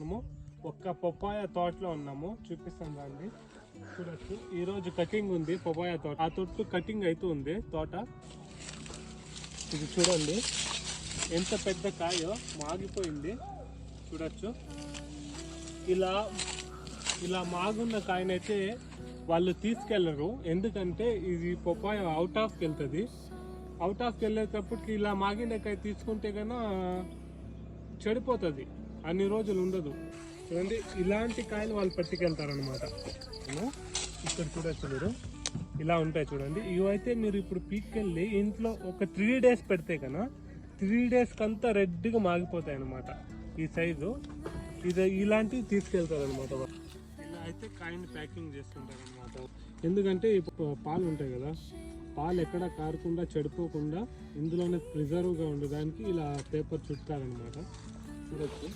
మనము ఒక్క పపాయ తోటలో ఉన్నాము, చూపిస్తాను రండి. చూడొచ్చు, ఈరోజు కటింగ్ ఉంది పపాయ తోట. ఆ తోట కటింగ్ అయితే ఉంది తోట. ఇది చూడండి ఎంత పెద్ద కాయో, మాగిపోయింది. చూడొచ్చు, ఇలా మాగున్న కాయనైతే వాళ్ళు తీసుకెళ్లరు, ఎందుకంటే ఇది పపాయ అవుట్ ఆఫ్కి వెళ్తుంది. అవుట్ ఆఫ్కి వెళ్ళేటప్పటికి ఇలా మాగిన కాయ తీసుకుంటే కన్నా చెడిపోతుంది, అన్ని రోజులు ఉండదు. చూడండి, ఇలాంటి కాయలు వాళ్ళు పట్టుకెళ్తారనమాట. ఇక్కడ చూడొచ్చు మీరు, ఇలా ఉంటాయి చూడండి. ఇవైతే మీరు ఇప్పుడు పీక్కెళ్ళి ఇంట్లో ఒక 3 days పెడితే కన్నా 3 daysకంతా రెడ్గా మాగిపోతాయి అనమాట. ఈ సైజు ఇది ఇలాంటివి తీసుకెళ్తారు అనమాట. ఇలా అయితే కాయని ప్యాకింగ్ చేసుకుంటారు అనమాట. ఎందుకంటే ఇప్పుడు పాలు ఉంటాయి కదా, పాలు ఎక్కడ కారకుండా చెడిపోకుండా ఇందులోనే ప్రిజర్వ్గా ఉండడానికి ఇలా పేపర్ చుట్టారనమాట. చూడొచ్చు.